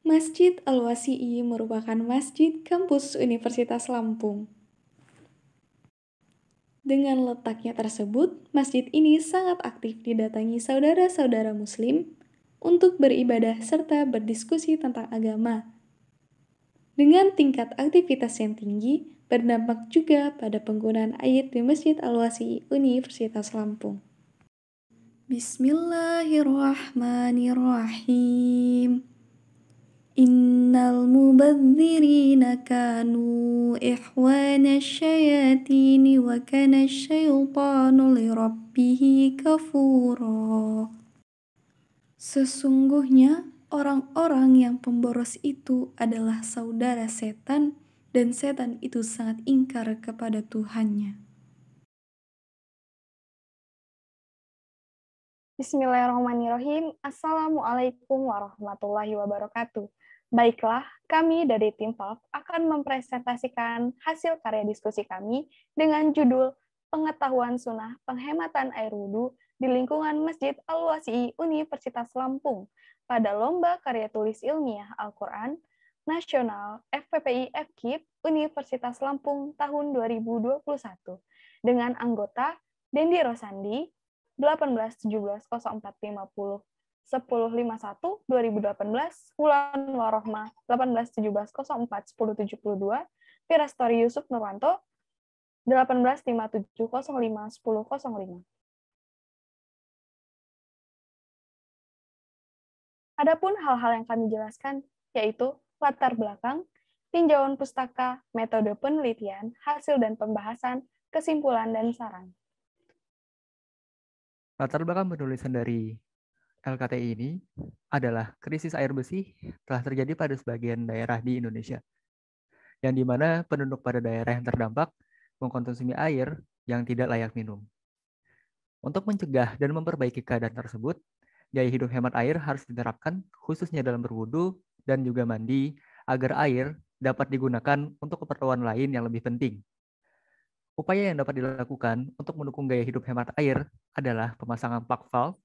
Masjid Al-Wasi'i merupakan masjid kampus Universitas Lampung. Dengan letaknya tersebut, masjid ini sangat aktif didatangi saudara-saudara Muslim untuk beribadah serta berdiskusi tentang agama. Dengan tingkat aktivitas yang tinggi, berdampak juga pada penggunaan air di Masjid Al-Wasi'i Universitas Lampung. Bismillahirrahmanirrahim. Innal mubadzirina kanu ikhwana syayatini wa kana syaitanu lirabbihi kafura. Sesungguhnya orang-orang yang pemboros itu adalah saudara setan dan setan itu sangat ingkar kepada Tuhannya. Bismillahirrahmanirrahim. Assalamualaikum warahmatullahi wabarakatuh. Baiklah, kami dari tim PALF akan mempresentasikan hasil karya diskusi kami dengan judul Pengetahuan Sunnah Penghematan Air Wudhu di lingkungan Masjid Al-Wasi'i Universitas Lampung pada Lomba Karya Tulis Ilmiah Al-Quran Nasional FPPI FKIP Universitas Lampung tahun 2021 dengan anggota Dendi Rosandi 18-17-04-50 1051 2018 Wulan Warohmah 18-17-04-1072 Virastori Yusuf Nurwanto 18-57-05-1005. Adapun hal-hal yang kami jelaskan yaitu latar belakang, tinjauan pustaka, metode penelitian, hasil dan pembahasan, kesimpulan dan saran. Latar belakang penulisan dari LKTI ini adalah krisis air bersih telah terjadi pada sebagian daerah di Indonesia, yang dimana penduduk pada daerah yang terdampak mengkonsumsi air yang tidak layak minum. Untuk mencegah dan memperbaiki keadaan tersebut, gaya hidup hemat air harus diterapkan khususnya dalam berwudu dan juga mandi agar air dapat digunakan untuk keperluan lain yang lebih penting. Upaya yang dapat dilakukan untuk mendukung gaya hidup hemat air adalah pemasangan plug valve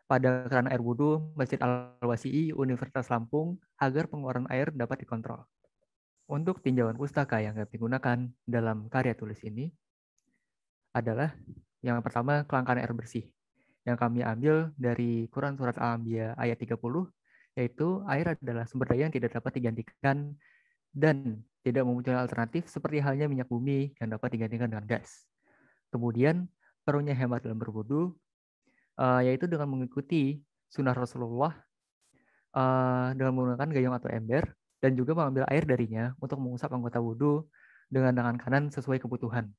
pada keran air wudhu Masjid Al-Wasi'i Universitas Lampung agar pengeluaran air dapat dikontrol. Untuk tinjauan pustaka yang kami gunakan dalam karya tulis ini adalah yang pertama kelangkaan air bersih yang kami ambil dari Quran Surat Al-Anbiya ayat 30, yaitu air adalah sumber daya yang tidak dapat digantikan dan tidak mempunyai alternatif seperti halnya minyak bumi yang dapat digantikan dengan gas. Kemudian perlunya hemat dalam berwudu, yaitu dengan mengikuti sunnah Rasulullah dengan menggunakan gayung atau ember dan juga mengambil air darinya untuk mengusap anggota wudhu dengan tangan kanan sesuai kebutuhan.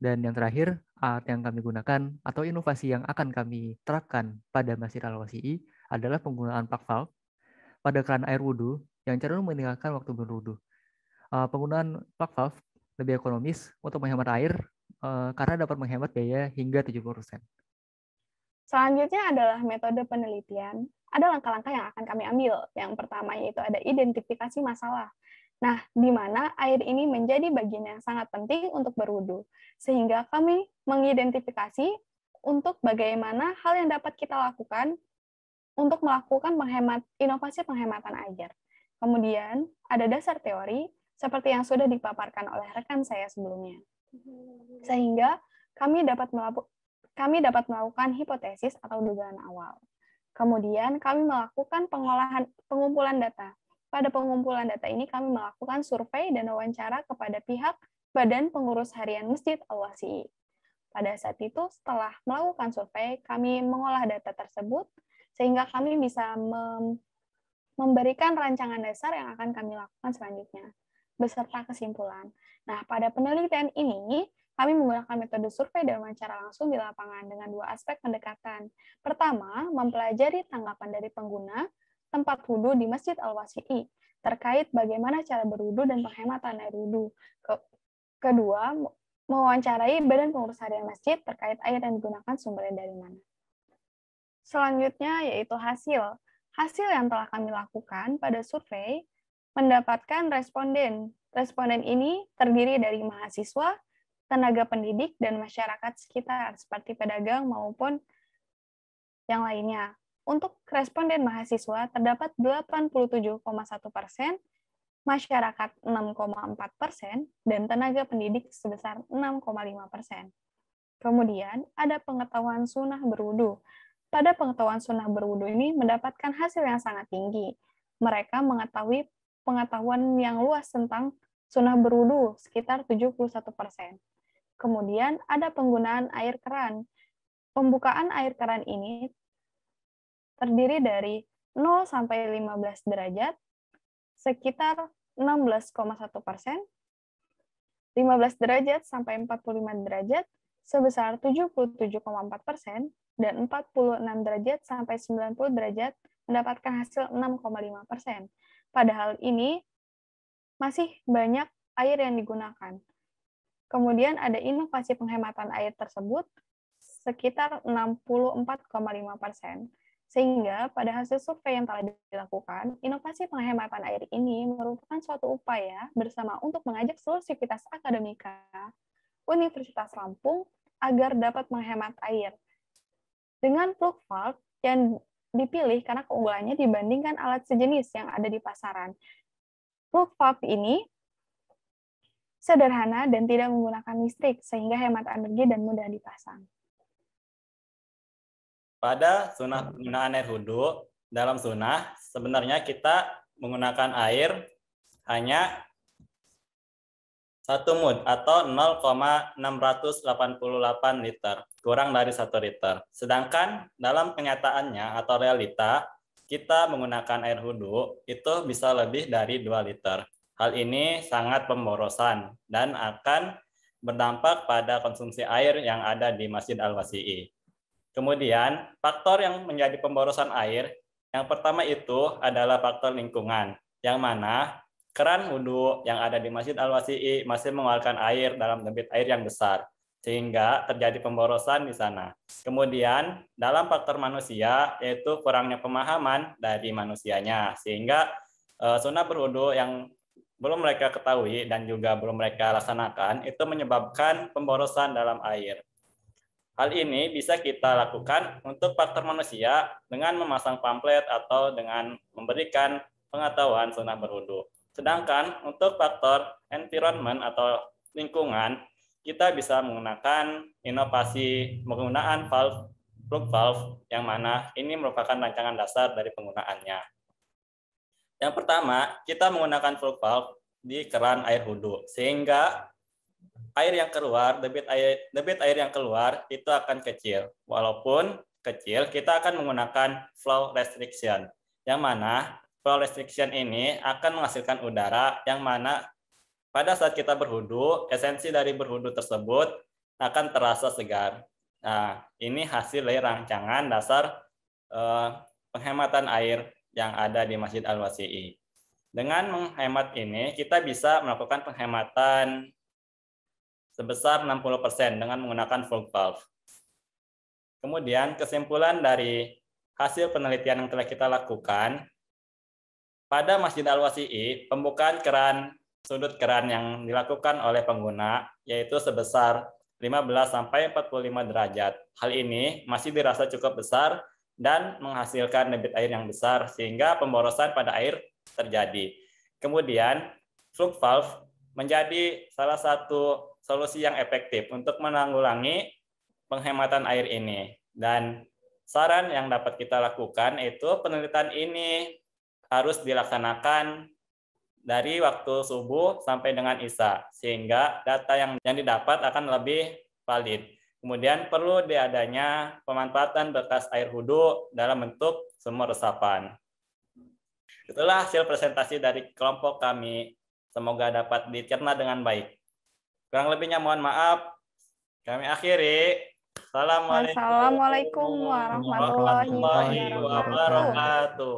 Dan yang terakhir, alat yang kami gunakan atau inovasi yang akan kami terapkan pada Masjid Al-Wasi'i adalah penggunaan plug valve pada keran air wudhu yang cenderung meninggalkan waktu berwudhu. Penggunaan plug valve lebih ekonomis untuk menghemat air karena dapat menghemat biaya hingga 70%. Selanjutnya adalah metode penelitian. Ada langkah-langkah yang akan kami ambil. Yang pertama yaitu ada identifikasi masalah. Nah, di mana air ini menjadi bagian yang sangat penting untuk berwudu. Sehingga kami mengidentifikasi untuk bagaimana hal yang dapat kita lakukan untuk melakukan inovasi penghematan air. Kemudian, ada dasar teori seperti yang sudah dipaparkan oleh rekan saya sebelumnya. Sehingga kami dapat melakukan hipotesis atau dugaan awal. Kemudian kami melakukan pengumpulan data. Pada pengumpulan data ini kami melakukan survei dan wawancara kepada pihak Badan Pengurus Harian Masjid Al-Wasi'i. Pada saat itu, setelah melakukan survei, kami mengolah data tersebut sehingga kami bisa memberikan rancangan dasar yang akan kami lakukan selanjutnya, beserta kesimpulan. Nah, pada penelitian ini, kami menggunakan metode survei dan wawancara langsung di lapangan dengan dua aspek pendekatan. Pertama, mempelajari tanggapan dari pengguna tempat wudhu di Masjid Al-Wasi'i terkait bagaimana cara berwudhu dan penghematan air wudhu. Kedua, mewawancarai Badan Pengurus Harian Masjid terkait air yang digunakan sumbernya dari mana. Selanjutnya yaitu hasil. Hasil yang telah kami lakukan pada survei mendapatkan responden. Responden ini terdiri dari mahasiswa, tenaga pendidik, dan masyarakat sekitar, seperti pedagang maupun yang lainnya. Untuk responden mahasiswa terdapat 87,1%, masyarakat 6,4%, dan tenaga pendidik sebesar 6,5%. Kemudian ada pengetahuan sunnah berwudu. Pada pengetahuan sunnah berwudu ini mendapatkan hasil yang sangat tinggi. Mereka mengetahui pengetahuan yang luas tentang sunnah berwudu sekitar 71%. Kemudian ada penggunaan air keran. Pembukaan air keran ini terdiri dari 0 sampai 15 derajat, sekitar 16,1%, 15 derajat sampai 45 derajat, sebesar 77,4%, dan 46 derajat sampai 90 derajat mendapatkan hasil 6,5%. Padahal ini masih banyak air yang digunakan. Kemudian ada inovasi penghematan air tersebut sekitar 64,5%. Sehingga pada hasil survei yang telah dilakukan, inovasi penghematan air ini merupakan suatu upaya bersama untuk mengajak seluruh sivitas akademika Universitas Lampung agar dapat menghemat air. Dengan plug valve yang dipilih karena keunggulannya dibandingkan alat sejenis yang ada di pasaran. Plug valve ini sederhana dan tidak menggunakan listrik, sehingga hemat energi dan mudah dipasang. Pada sunnah penggunaan air wudhu, dalam sunnah sebenarnya kita menggunakan air hanya 1 mud atau 0,688 liter, kurang dari 1 liter. Sedangkan dalam kenyataannya atau realita, kita menggunakan air wudhu itu bisa lebih dari 2 liter. Hal ini sangat pemborosan dan akan berdampak pada konsumsi air yang ada di Masjid Al-Wasi'i. Kemudian, faktor yang menjadi pemborosan air, yang pertama itu adalah faktor lingkungan, yang mana keran wudhu yang ada di Masjid Al-Wasi'i masih mengeluarkan air dalam debit air yang besar, sehingga terjadi pemborosan di sana. Kemudian, dalam faktor manusia, yaitu kurangnya pemahaman dari manusianya, sehingga sunnah berwudhu yang belum mereka ketahui dan juga belum mereka laksanakan, itu menyebabkan pemborosan dalam air. Hal ini bisa kita lakukan untuk faktor manusia dengan memasang pamflet atau dengan memberikan pengetahuan sunnah berwudhu. Sedangkan untuk faktor environment atau lingkungan, kita bisa menggunakan inovasi penggunaan plug valve, yang mana ini merupakan rancangan dasar dari penggunaannya. Yang pertama, kita menggunakan plug valve di keran air wudhu, sehingga air yang keluar, debit air yang keluar itu akan kecil. Walaupun kecil, kita akan menggunakan flow restriction, yang mana flow restriction ini akan menghasilkan udara, yang mana pada saat kita berwudhu, esensi dari berwudhu tersebut akan terasa segar. Nah, ini hasil dari rancangan dasar penghematan air yang ada di Masjid Al-Wasi'i. Dengan menghemat ini, kita bisa melakukan penghematan sebesar 60% dengan menggunakan plug valve. Kemudian kesimpulan dari hasil penelitian yang telah kita lakukan, pada Masjid Al-Wasi'i, pembukaan keran sudut keran yang dilakukan oleh pengguna yaitu sebesar 15-45 derajat. Hal ini masih dirasa cukup besar dan menghasilkan debit air yang besar sehingga pemborosan pada air terjadi. Kemudian plug valve menjadi salah satu solusi yang efektif untuk menanggulangi penghematan air ini. Dan saran yang dapat kita lakukan itu penelitian ini harus dilaksanakan dari waktu subuh sampai dengan isya, sehingga data yang didapat akan lebih valid. Kemudian perlu diadanya pemanfaatan bekas air wudhu dalam bentuk sumur resapan. Itulah hasil presentasi dari kelompok kami. Semoga dapat dicerna dengan baik. Kurang lebihnya mohon maaf. Kami akhiri. Assalamualaikum warahmatullahi wabarakatuh. wabarakatuh.